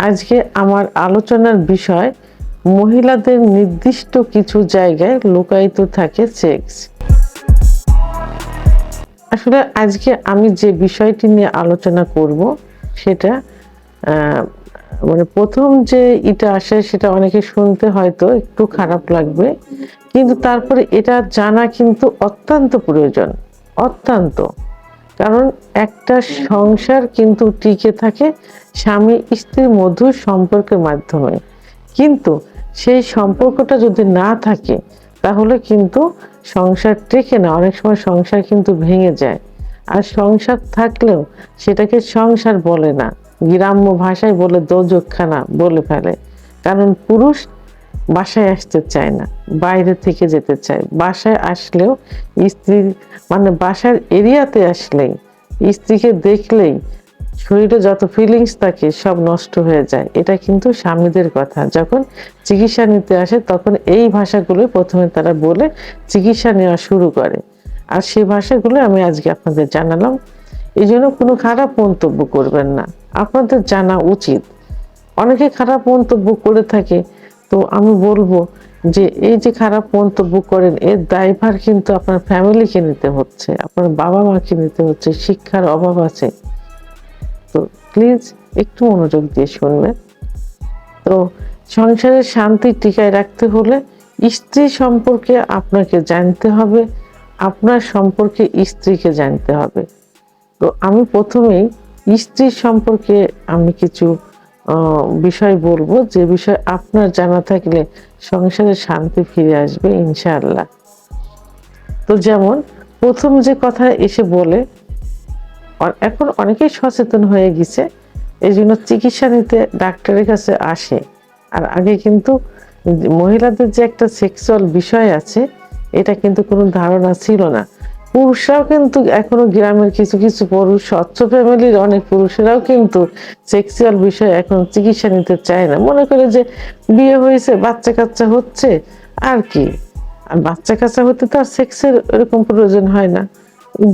আজকে আমার আলোচনার বিষয় মহিলাদের নির্দিষ্ট কিছু জায়গায় লুকায়িত থাকে সেক্স। আসলে আজকে আমি যে বিষয়টি নিয়ে আলোচনা করব সেটা মানে প্রথম যে এটা আসে সেটা অনেকে শুনতে হয়তো একটু খারাপ লাগবে, কিন্তু তারপরে এটা জানা কিন্তু অত্যন্ত প্রয়োজন, অত্যন্ত। কারণ একটা সংসার কিন্তু টিকে থাকে স্বামী স্ত্রীর মধুর সম্পর্কের মাধ্যমে, কিন্তু সেই সম্পর্কটা যদি না থাকে তাহলে কিন্তু সংসার টেকে না, অনেক সময় সংসার কিন্তু ভেঙে যায়। আর সংসার থাকলেও সেটাকে সংসার বলে না, গ্রাম্য ভাষায় বলে দোজকখানা বলে ফেলে। কারণ পুরুষ বাসায় আসতে চায় না, বাইরে থেকে যেতে চায়। বাসায় আসলেও স্ত্রীর মানে বাসার এরিয়াতে আসলেই স্ত্রীকে দেখলেই শরীরে যত ফিলিংস থাকে সব নষ্ট হয়ে যায়। এটা কিন্তু স্বামীদের কথা। যখন চিকিৎসা নিতে আসে তখন এই ভাষাগুলো প্রথমে তারা বলে চিকিৎসা নেওয়া শুরু করে, আর সেই ভাষাগুলো আমি আজকে আপনাদের জানালাম। এই জন্য কোনো খারাপ মন্তব্য করবেন না, আপনাদের জানা উচিত। অনেকে খারাপ মন্তব্য করে থাকে, তো আমি বলবো যে এই যে খারাপ মন্তব্য করেন এর দায়ভার কিন্তু আপনার ফ্যামিলিকে নিতে হচ্ছে, আপনার বাবা মাকে নিতে হচ্ছে। শিক্ষার অভাব আছে, তো প্লিজ একটু মনোযোগ দিয়ে শুনবেন। তো সংসারের শান্তি টিকায় রাখতে হলে স্ত্রী সম্পর্কে আপনাকে জানতে হবে, আপনার সম্পর্কে স্ত্রীকে জানতে হবে। তো আমি প্রথমেই স্ত্রীর সম্পর্কে আমি কিছু বিষয় বলবো, যে বিষয় আপনার জানা থাকলে সংসারে শান্তি ফিরে আসবে ইনশাআল্লাহ। তো যেমন প্রথম যে কথা এসে বলে, এখন অনেকেই সচেতন হয়ে গেছে, এই জন্য চিকিৎসা নিতে ডাক্তারের কাছে আসে। আর আগে কিন্তু মহিলাদের যে একটা সেক্সুয়াল বিষয় আছে এটা কিন্তু কোনো ধারণা ছিল না। পুরুষরাও কিন্তু এখনো গ্রামের কিছু কিছু পুরুষ, স্বচ্ছ ফ্যামিলির অনেক পুরুষেরাও কিন্তু সেক্সুয়াল বিষয়ে এখন চিকিৎসা নিতে চায় না। মনে করে যে বিয়ে হয়েছে, বাচ্চা কাচ্চা হচ্ছে, আর কি। আর বাচ্চা কাচ্চা হতে তো আর সেক্সের এরকম প্রয়োজন হয় না,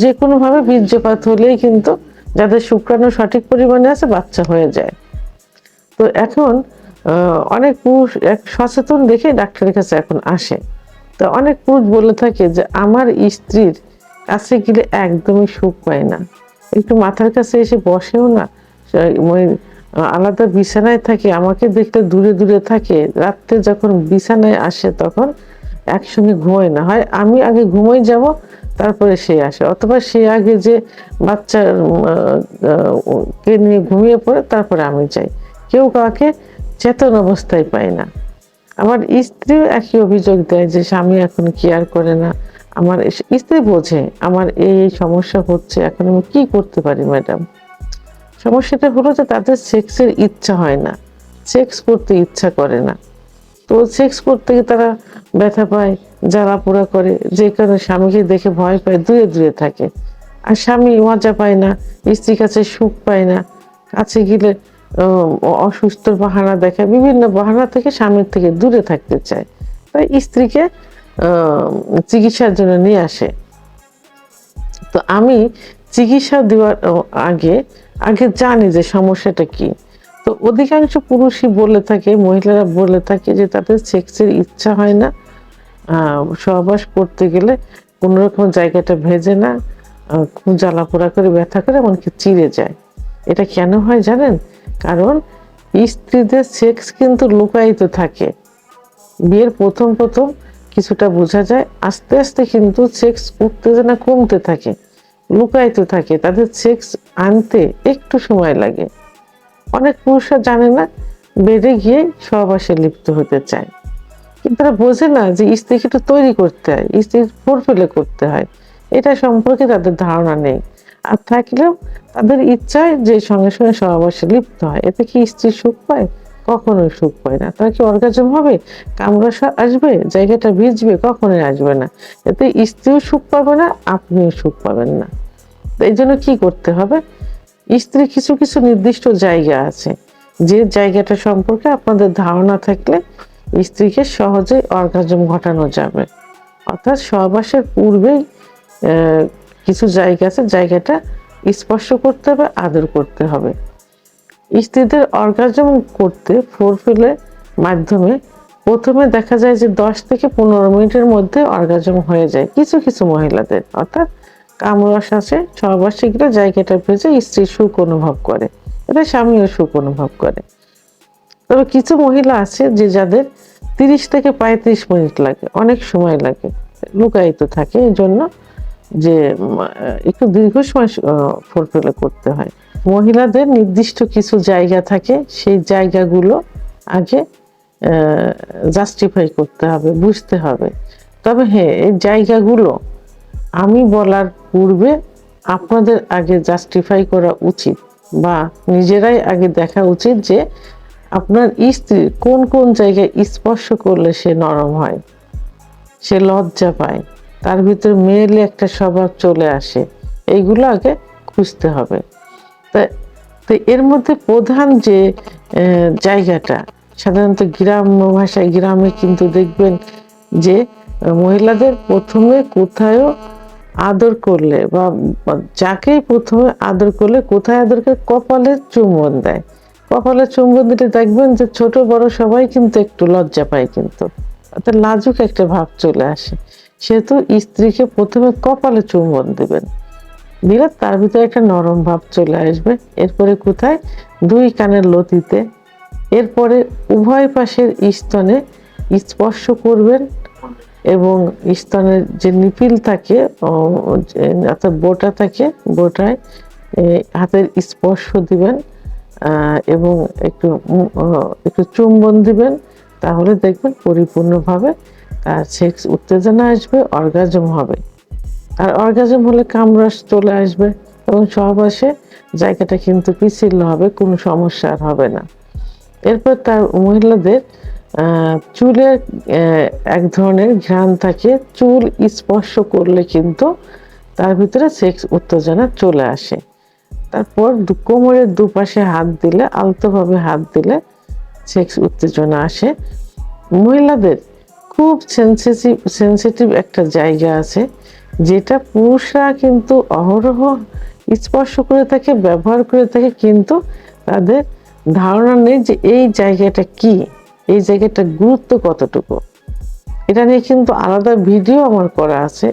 যে কোনো ভাবে বীর্যপাত হলেই কিন্তু যাদের শুক্রাণু সঠিক পরিমাণে আছে বাচ্চা হয়ে যায়। তো এখন অনেক পুরুষ সচেতন দেখে ডাক্তারের কাছে এখন আসে। তো অনেক পুরুষ বলে থাকে যে আমার স্ত্রীর কাছে গেলে একদমই সুখ পায় না, একটু মাথার কাছে এসে বসেও না, আলাদা বিছানায় থাকে, আমাকে দেখলে দূরে দূরে থাকে। রাত্রে যখন বিছানায় আসে তখন একসঙ্গে ঘুমায় না, হয় আমি আগে ঘুমোই যাব তারপরে সে আসে, অথবা সে আগে যে বাচ্চার কে নিয়ে ঘুমিয়ে পড়ে তারপরে আমি যাই। কেউ কাউকে চেতন অবস্থায় পায় না। আমার স্ত্রীও একই অভিযোগ দেয় যে স্বামী এখন কেয়ার করে না। আমার স্ত্রী বোঝে আমার এই সমস্যা হচ্ছে, এখন আমি কি করতে পারি ম্যাডাম? সমস্যাটা হলো যে তাদের সেক্সের ইচ্ছা হয় না, সেক্স করতে ইচ্ছা করে না। তো সেক্স করতে গিয়ে তারা ব্যথা পায়, জ্বালা পোড়া করে, যে কারণে স্বামীকে দেখে ভয় পায়, দূরে দূরে থাকে। আর স্বামী মজা পায় না, স্ত্রীর কাছে সুখ পায় না, কাছে গেলে অসুস্থ বাহানা দেখায়, বিভিন্ন বাহানা থেকে স্বামীর থেকে দূরে থাকতে চায়। তাই স্ত্রীকে চিকিৎসার জন্য নিয়ে আসে। তো আমি চিকিৎসা দেওয়ার আগে আগে জানি যে সমস্যাটা কি। তো অধিকাংশ পুরুষই বলে থাকে, মহিলারা বলে থাকে যে তাদের সেক্সের ইচ্ছা হয় না, সহবাস করতে গেলে কোনো রকম জায়গাটা ভেজে না, খুব জ্বালা পোড়া করে, ব্যথা করে, এমনকি চিড়ে যায়। এটা কেন হয় জানেন? কারণ স্ত্রীদের সেক্স কিন্তু লুকায়িত থাকে। বিয়ের প্রথম প্রথম কিছুটা বোঝা যায়, আস্তে আস্তে কিন্তু সেক্স উত্তেজনা কমতে থাকে, লুকায়িত থাকে। তাদের সেক্স আনতে একটু সময় লাগে। অনেক পুরুষরা জানে না, বেডে গিয়ে সহবাসে লিপ্ত হতে চায়, কিন্তু তারা বোঝে না যে স্ত্রীকে একটু তৈরি করতে হয়, স্ত্রীর ফোরফেলে করতে হয়। এটা সম্পর্কে তাদের ধারণা নেই। আর থাকলেও তাদের ইচ্ছায় যে সঙ্গে সঙ্গে সহবাসে লিপ্ত হয়, এতে কি স্ত্রী সুখ পায়? কখনোই সুখ পায় না। তার কি অর্গাজম হবে? কামড়া আসবে, জায়গাটা ভিজবে? কখনোই আসবে না। এতে স্ত্রীও সুখ পাবে না, আপনিও সুখ পাবেন না। এই জন্য কি করতে হবে? স্ত্রী কিছু কিছু নির্দিষ্ট জায়গা আছে, যে জায়গাটা সম্পর্কে আপনাদের ধারণা থাকলে স্ত্রীকে সহজেই অর্গাজম ঘটানো যাবে। অর্থাৎ সহবাসের পূর্বেই কিছু জায়গা আছে, জায়গাটা স্পর্শ করতে হবে, আদর করতে হবে। স্ত্রীদের অর্গাজম করতে ফোরফিলের মাধ্যমে প্রথমে দেখা যায় যে 10 থেকে 15 মিনিটের মধ্যে অর্গাজম হয়ে যায় কিছু কিছু মহিলাদের, অর্থাৎ কামরস আছে, সহবাসে গেলে জায়গাটা ভেজে স্ত্রী সুখ অনুভব করে, এটা স্বামীও সুখ অনুভব করে। তবে কিছু মহিলা আছে যে যাদের 30 থেকে 35 মিনিট লাগে, অনেক সময় লাগে, লুকায়িত থাকে, এই জন্য যে একটু দীর্ঘ সময় ফোরফিল করতে হয়। মহিলাদের নির্দিষ্ট কিছু জায়গা থাকে, সেই জায়গাগুলো আগে জাস্টিফাই করতে হবে, বুঝতে হবে। তবে হ্যাঁ, এই জায়গাগুলো আমি বলার পূর্বে আপনাদের আগে জাস্টিফাই করা উচিত, বা নিজেরাই আগে দেখা উচিত যে আপনার স্ত্রী কোন কোন জায়গায় স্পর্শ করলে সে নরম হয়, সে লজ্জা পায়, তার ভিতরে মেয়েলি একটা স্বভাব চলে আসে, এইগুলো আগে খুঁজতে হবে। তো এর মধ্যে প্রধান যে জায়গাটা, সাধারণত গ্রাম্য ভাষায়, গ্রামে কিন্তু দেখবেন যে মহিলাদের প্রথমে কোথায়ও আদর করলে বা যাকেই প্রথমে আদর করলে কোথায় আদর করে, কপালে চুম্বন দেয়। কপালে চুম্বন দিলে দেখবেন যে ছোট বড় সবাই কিন্তু একটু লজ্জা পায়, কিন্তু অর্থাৎ লাজুক একটা ভাব চলে আসে। সেহেতু স্ত্রীকে প্রথমে কপালে চুম্বন দিবেন, দিলে তার ভিতরে একটা নরম ভাব চলে আসবে। এরপরে কোথায়, 2 কানের লতিতে, এরপরে উভয় পাশের স্তনে স্পর্শ করবেন, এবং স্তনের যে নিপিল থাকে অর্থাৎ বোটা থাকে, বোটায় হাতের স্পর্শ দিবেন এবং একটু একটু চুম্বন দিবেন, তাহলে দেখবেন পরিপূর্ণভাবে তার সেক্স উত্তেজনা আসবে, অর্গাজম হবে। আর অর্গাজম হলে কামরাস চলে আসবে এবং সহবাসে জায়গাটা কিন্তু পিচ্ছিল হবে, কোনো সমস্যা আর হবে না। এরপর তার মহিলাদের চুলের এক ধরনের ঘ্রাণ থাকে, চুল স্পর্শ করলে কিন্তু তার ভিতরে সেক্স উত্তেজনা চলে আসে। তারপর কোমরের দুপাশে হাত দিলে, আলতোভাবে হাত দিলে সেক্স উত্তেজনা আসে। মহিলাদের খুব সেন্সিটিভ একটা জায়গা আছে, যেটা পুরুষরা কিন্তু অহরহ স্পর্শ করে থাকে, ব্যবহার করে থাকে, কিন্তু তাদের ধারণা নেই যে এই জায়গাটা কি, এই জায়গাটার গুরুত্ব কতটুকু। এটা নিয়ে কিন্তু আলাদা ভিডিও আমার করা আছে,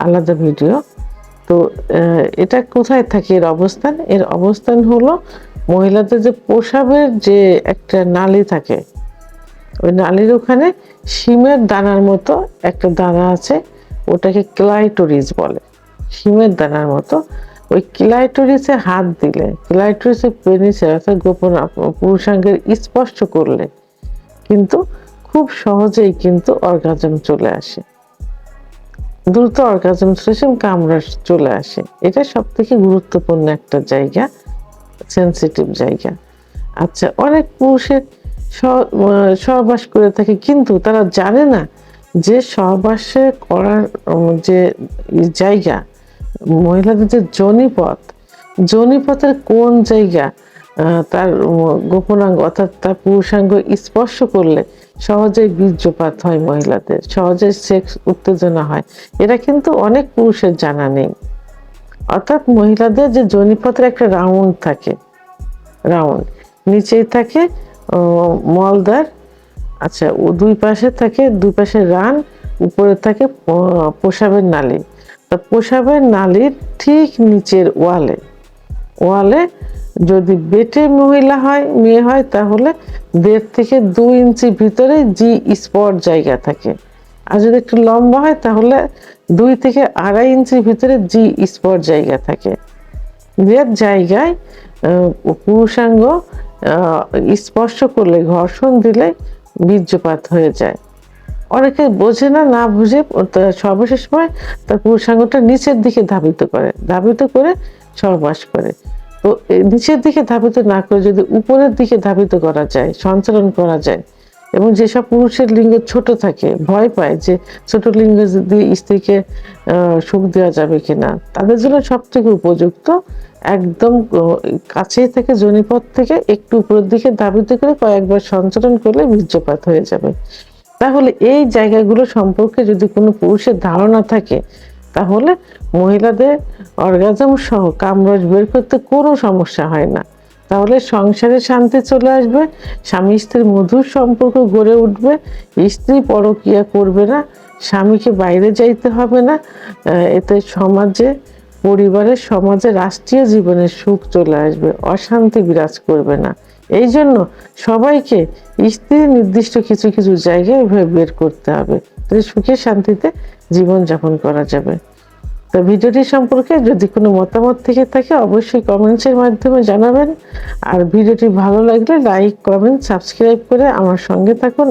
আলাদা ভিডিও। তো এটা কোথায় থাকে এর অবস্থান? এর অবস্থান হলো মহিলাদের যে প্রসাবের যে একটা নালী থাকে, ওই নালীর ওখানে শিমের দানার মতো একটা দানা আছে, ওটাকে ক্লাইটোরিস বলে, শিমের দানার মতো। ওই ক্লাইটোরিসে হাত দিলে, ক্লাইটোরিসে পেনিসে অর্থাৎ গোপন পুরুষাঙ্গের স্পর্শ করলে কিন্তু খুব সহজেই কিন্তু অর্গাজম চলে আসে, দ্রুত অর্গাজম সেশন, কামড়া চলে আসে। এটা সব থেকে গুরুত্বপূর্ণ একটা জায়গা, সেন্সিটিভ জায়গা। আচ্ছা, অনেক পুরুষের সহবাস করে থাকে, কিন্তু তারা জানে না যে সহবাসে করার যে জায়গা, মহিলাদের যে যোনিপথ, যোনিপথের কোন জায়গা তার গোপনাঙ্গ অর্থাৎ তার পুরুষাঙ্গ স্পর্শ করলে সহজেই বীর্যপাত হয়, মহিলাদের সহজে সেক্স উত্তেজনা হয়, এটা কিন্তু অনেক পুরুষের জানা নেই। অর্থাৎ মহিলাদের যে যোনিপথের একটা রাউন্ড থাকে, রাউন্ড নিচেই থাকে মলদ্বার, আচ্ছা ও দুই পাশে থাকে, দুই পাশে রান, উপরে থাকে প্রসাবের নালী। তা প্রসাবের নালীর ঠিক নিচের ওয়ালে যদি বেটে মহিলা হয়, মেয়ে হয়, তাহলে 1.5 থেকে 2 ইঞ্চি ভিতরে জি স্পট জায়গা থাকে। আর যদি একটু লম্বা হয় তাহলে 2 থেকে 2.5 ইঞ্চির ভিতরে জি স্পট জায়গা থাকে। যে জায়গায় পুরুষাঙ্গ স্পর্শ করলে, ঘর্ষণ দিলে বীর্যপাত হয়ে যায়। অনেকে বোঝে না, না বুঝে সর্বশেষ সময় তার পুরুষাঙ্গটা নিচের দিকে ধাবিত করে সহবাস করে। তো নিচের দিকে ধাবিত না করে যদি উপরের দিকে ধাবিত করা যায়, সঞ্চালন করা যায়, এবং যেসব পুরুষের লিঙ্গ ছোট থাকে, ভয় পায় যে ছোট লিঙ্গ দিয়ে স্ত্রীকে সুখ দেওয়া যাবে কিনা, তাদের জন্য সব থেকে উপযুক্ত একদম কাছে থেকে যোনিপথ থেকে একটু উপরের দিকে ধাবিত করে কয়েকবার সঞ্চালন করলে বীর্যপাত হয়ে যাবে। তাহলে এই জায়গাগুলো সম্পর্কে যদি কোনো পুরুষের ধারণা থাকে, তাহলে মহিলাদের অর্গাজম সহ কামরস বের করতে কোনো সমস্যা হয় না। তাহলে সংসারে শান্তি চলে আসবে, স্বামী স্ত্রীর মধুর সম্পর্ক গড়ে উঠবে, স্ত্রী পরকীয়া করবে না, স্বামীকে বাইরে যাইতে হবে না। এতে সমাজে, পরিবারের, সমাজে, রাষ্ট্রীয় জীবনের সুখ চলে আসবে, অশান্তি বিরাজ করবে না। এই জন্য সবাইকে স্ত্রীর নির্দিষ্ট কিছু কিছু জায়গায় এভাবে বের করতে হবে, তাহলে সুখে শান্তিতে জীবনযাপন করা যাবে। তো ভিডিওটি সম্পর্কে যদি কোনো মতামত থেকে থাকে অবশ্যই কমেন্টসের মাধ্যমে জানাবেন। আর ভিডিওটি ভালো লাগলে লাইক, কমেন্ট, সাবস্ক্রাইব করে আমার সঙ্গে থাকুন।